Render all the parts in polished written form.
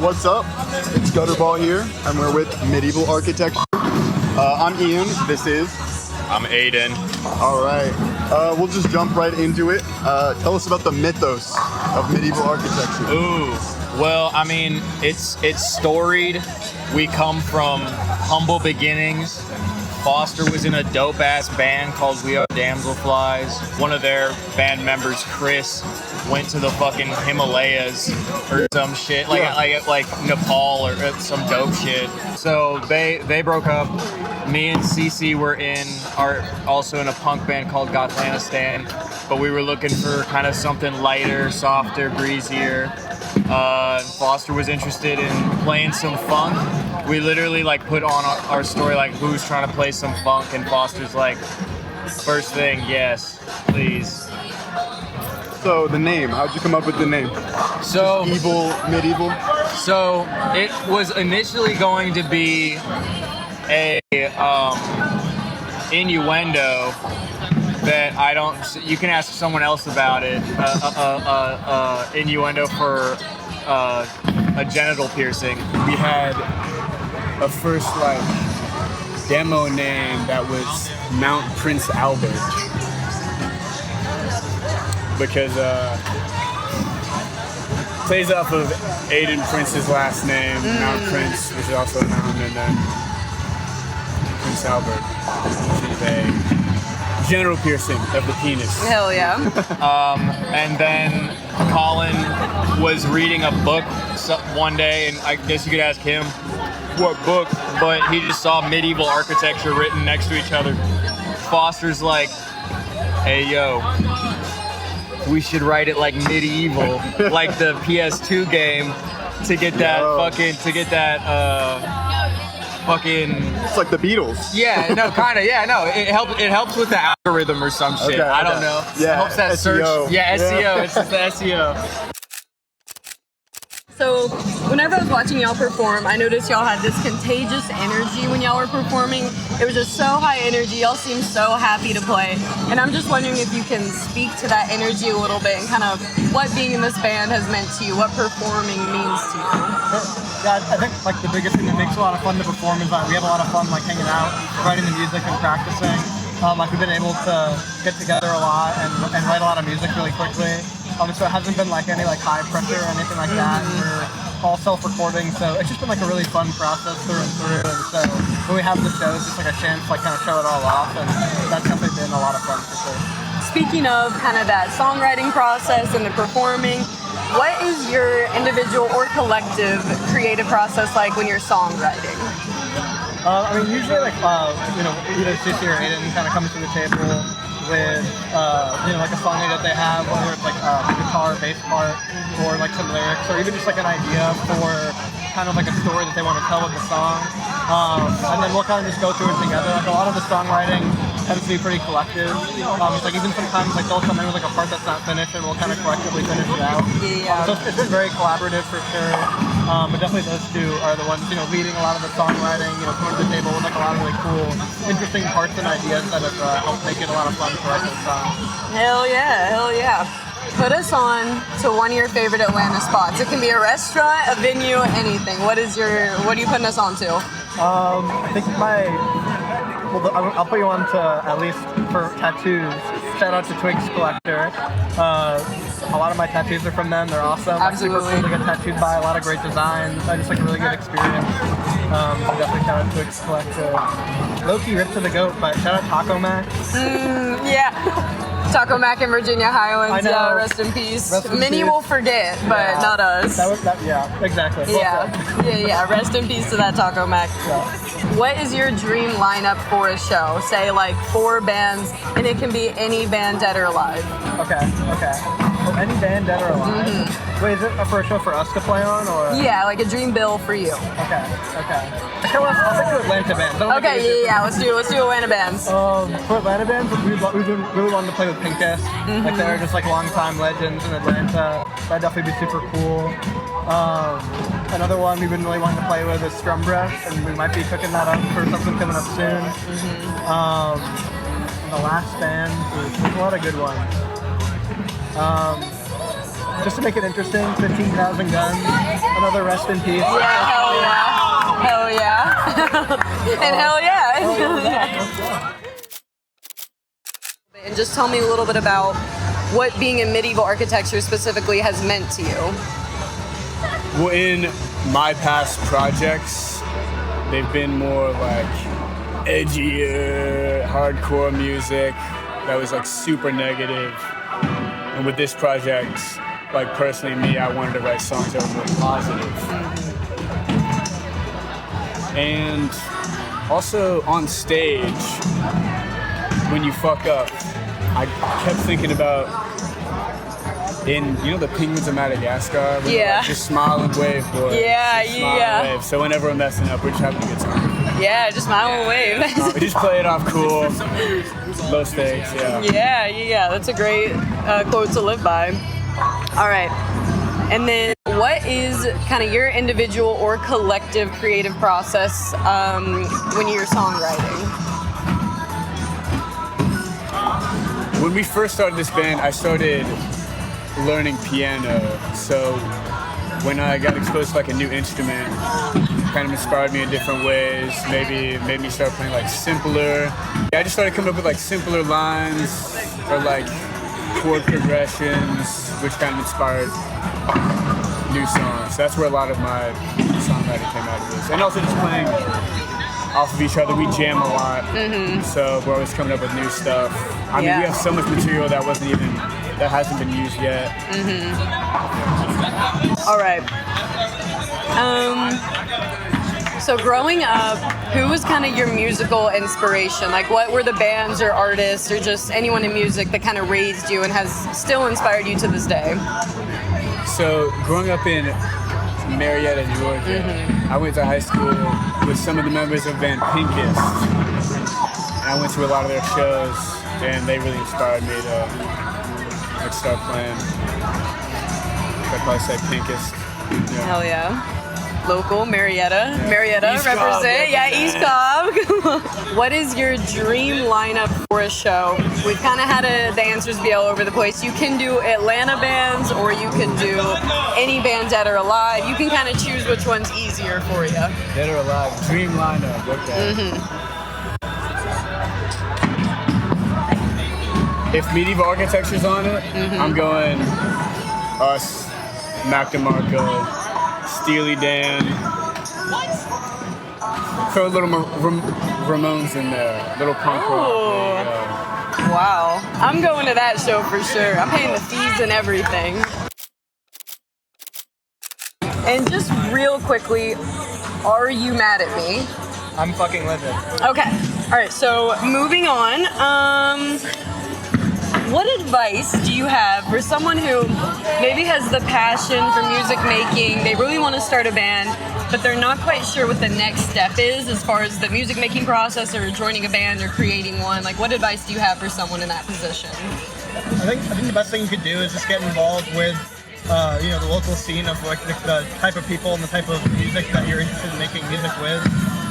What's up? It's Gutterball here, and we're with Medieval Architecture. I'm Ian. This is... I'm Aiden. All right. We'll just jump right into it. Tell us about the mythos of medieval architecture. Ooh. Well, I mean, it's storied. We come from humble beginnings. Foster was in a dope-ass band called We Are Damselflies. One of their band members, Chris, went to the fucking Himalayas or some shit, like Nepal or some dope shit. So they broke up. Me and cece were also in a punk band called Gotlanistan, but we were looking for kind of something lighter, softer, breezier. Foster was interested in playing some funk. We literally put on our story who's trying to play some funk, and Foster's like, first thing, yes, please. So the name, how'd you come up with the name? So Evil Medieval? So it was initially going to be a innuendo that you can ask someone else about it, innuendo for a genital piercing. We had a first demo name that was Mount Prince Albert, because plays off of Aiden Prince's last name, Mount Prince, which is also a mountain, and then Prince Albert, which is a genital piercing of the penis. Hell yeah. And then Colin was reading a book one day, and I guess you could ask him what book, but he just saw medieval architecture written next to each other. Foster's like, hey yo, we should write it like Midievil, like the PS2 game, to get that It's like the Beatles. Yeah, no, kind of. Yeah, no. It helps with the algorithm or some shit. I don't know. Yeah, it helps that SEO. search. Yeah, SEO. Yeah. It's just the SEO. So whenever I was watching y'all perform, I noticed y'all had this contagious energy when y'all were performing. It was just so high energy. Y'all seemed so happy to play. And I'm just wondering if you can speak to that energy a little bit and kind of what being in this band has meant to you, what performing means to you. Yeah, I think the biggest thing that makes it a lot of fun to perform is that we have a lot of fun hanging out, writing the music and practicing. We've been able to get together a lot and write a lot of music really quickly. So it hasn't been any high pressure or anything like that. We're all self-recording, so it's just been a really fun process through and through. And so when we have the show, it's just a chance to kind of show it all off, and that's definitely been a lot of fun for sure. Speaking of kind of that songwriting process and the performing, what is your individual or collective creative process like when you're songwriting? Usually either cece or Aiden kind of comes to the table with a song that they have, whether it's a guitar, bass part, or some lyrics, or even just an idea for kind of a story that they want to tell with the song. And then we'll kind of just go through it together. A lot of the songwriting tends to be pretty collective. It's even sometimes they'll come in with a part that's not finished, and we'll kind of collectively finish it out. So it's been very collaborative for sure. But definitely those two are the ones leading a lot of the songwriting. Coming to the table with a lot of really cool, interesting parts and ideas that have helped make it a lot of fun to write those songs. Hell yeah, hell yeah. Put us on to one of your favorite Atlanta spots. It can be a restaurant, a venue, anything. What are you putting us on to? I think I'll put you on to, at least for tattoos, shout out to Twigs Collector. A lot of my tattoos are from them. They're awesome. Absolutely. Super cool to get tattooed by, a lot of great designs. I just a really good experience. So definitely shout out to Twigs Collector. Low-key ripped to the goat, but shout out Taco Mac. Yeah. Taco Mac in Virginia Highlands. Yeah, rest in peace. Many will forget, but not us. Yeah, exactly. Yeah. Rest in peace to that Taco Mac. Yeah. What is your dream lineup for a show? Say 4 bands, and it can be any band dead or alive. Okay. Well, any band dead or alive? Mm-hmm. Wait, is it for a show for us to play on, or? Yeah, a dream bill for you. Okay. I'll stick to Atlanta bands. Okay, yeah. Let's do Atlanta bands. For Atlanta bands, we've been really wanting to play with Pincus. They're just long-time legends in Atlanta. That'd definitely be super cool. Another one we've been really wanting to play with is Scrum Breath, and we might be cooking that up for something coming up soon. And the last band, there's a lot of good ones. just to make it interesting, 15,000 guns, another rest in peace. Yeah, hell yeah. And hell yeah. And just tell me a little bit about what being in medieval architecture specifically has meant to you. Well, in my past projects, they've been more like edgier, hardcore music that was like super negative. And with this project, like personally me, I wanted to write songs that were really positive. And also on stage, when you fuck up, I kept thinking about the penguins of Madagascar. Yeah. Like, just smile and wave, boy. Yeah, Just smile yeah. and wave. So whenever we're messing up, we're just having a good time. Yeah, just smile and wave. We just play it off cool, low stakes, yeah. Yeah. That's a great quote to live by. All right. And then what is kind of your individual or collective creative process when you're songwriting? When we first started this band, I started learning piano. So when I got exposed to like a new instrument, it kind of inspired me in different ways. Maybe made me start playing like simpler. I just started coming up with like simpler lines or like chord progressions, which kind of inspired new songs. That's where a lot of my songwriting came out of this. And also just playing off of each other. We jam a lot, so we're always coming up with new stuff. I mean, we have so much material that hasn't been used yet. All right. So growing up, who was kind of your musical inspiration? Like what were the bands or artists or just anyone in music that kind of raised you and has still inspired you to this day? So growing up in Marietta, Georgia, I went to high school with some of the members of band Pinkest. And I went to a lot of their shows, and they really inspired me to like start playing. I'd probably say Pinkest. Yeah. Hell yeah. Local, Marietta. Marietta, East Cobb, represent. Yeah, East Cobb. What is your dream lineup for a show? We've kind of had the answers be all over the place. You can do Atlanta bands or you can do any band dead or alive. You can kind of choose which one's easier for you. Dead or alive. Dream lineup. Okay. If medieval architecture's on it, I'm going us, Mac DeMarco, Steely Dan. Throw a little Ramones in there, little punk rock. There you go. Wow. I'm going to that show for sure. I'm paying the fees and everything. And just real quickly, are you mad at me? I'm fucking livid. Okay. All right. So moving on. What advice do you have for someone who maybe has the passion for music making, they really want to start a band, but they're not quite sure what the next step is as far as the music making process or joining a band or creating one? Like, what advice do you have for someone in that position? I think the best thing you could do is just get involved with the local scene of like the type of people and the type of music that you're interested in making music with.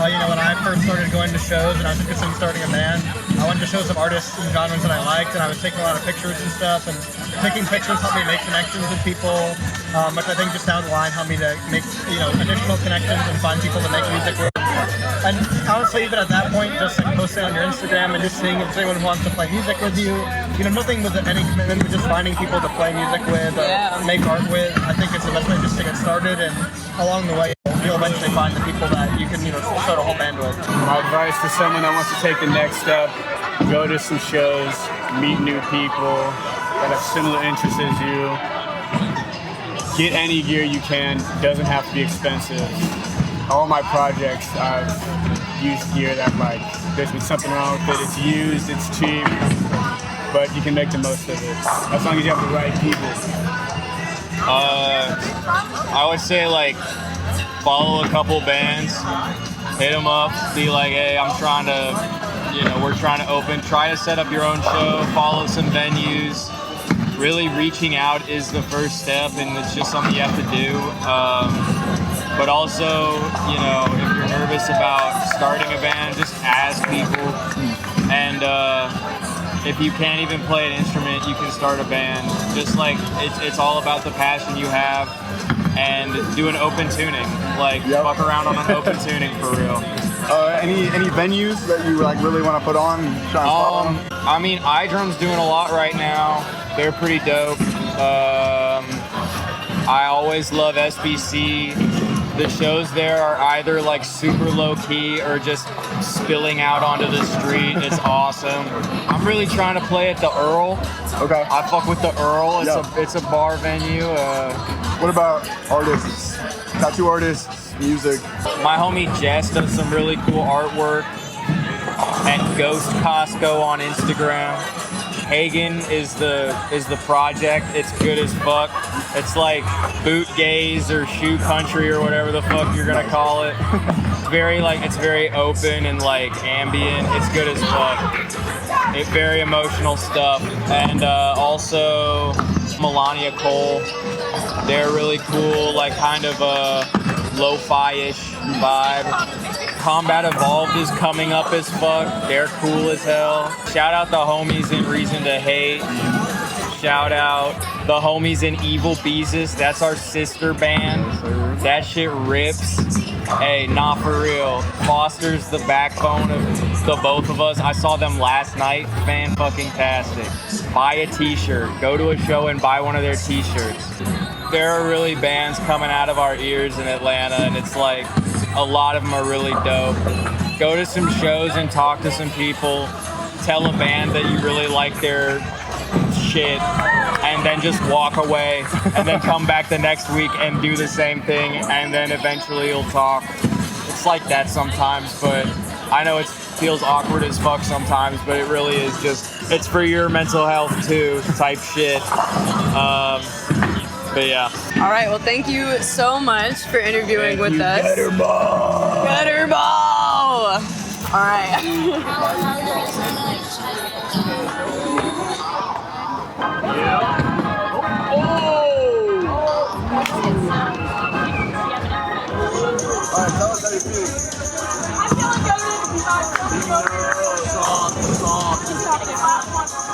When I first started going to shows and I was interested in starting a band, I went to shows of artists and genres that I liked, and I was taking a lot of pictures and stuff, and taking pictures helped me make connections with people, which I think just down the line helped me to make additional connections and find people to make music with. And honestly, even at that point, just like posting on your Instagram and just seeing if anyone wants to play music with you, nothing with any commitment, but just finding people to play music with or make art with, I think it's the best way just to get started, and along the way, you'll eventually find the people that you can, start a whole band with. My advice for someone that wants to take the next step, go to some shows, meet new people that have similar interests as you. Get any gear you can, doesn't have to be expensive. All my projects, I've used gear that there's been something wrong with it, it's used, it's cheap, but you can make the most of it, as long as you have the right people. I would say follow a couple bands, hit them up, be like, hey, I'm trying to, we're trying to open, try to set up your own show, follow some venues. Really reaching out is the first step, and it's just something you have to do. But also, if you're nervous about starting a band, just ask people. And if you can't even play an instrument, you can start a band. Just like it's all about the passion you have and do an open tuning. Like fuck around on an open tuning for real. Any venues that you like really want to put on? And try and spot on? I mean, iDrum's doing a lot right now. They're pretty dope. I always love SBC. The shows there are either like super low key or just spilling out onto the street. It's awesome. I'm really trying to play at the Earl. Okay. I fuck with the Earl. It's a bar venue. What about artists? Tattoo artists, music? My homie Jess does some really cool artwork at Ghost Costco on Instagram. Hagen is the project. It's good as fuck. It's like boot gaze or shoe country or whatever the fuck you're gonna call it. It's very open and like ambient. It's good as fuck. It's very emotional stuff. And also Melania Cole. They're really cool, like kind of a lo-fi-ish vibe. Combat Evolved is coming up as fuck. They're cool as hell. Shout out the homies in Reason to Hate. Shout out the homies in Evil Beezus. That's our sister band. That shit rips. Hey, not for real. Foster's the backbone of the both of us. I saw them last night. Fan-fucking-tastic. Buy a t-shirt. Go to a show and buy one of their t-shirts. There are really bands coming out of our ears in Atlanta, and it's like a lot of them are really dope. Go to some shows and talk to some people. Tell a band that you really like their shit, and then just walk away, and then come back the next week and do the same thing, and then eventually you'll talk. It's like that sometimes, but I know it feels awkward as fuck sometimes, but it really is just, it's for your mental health too, type shit. But yeah. All right, well, thank you so much for interviewing with us. Gutterball! Gutterball! All right. Alright, tell us how you feel. I feel good.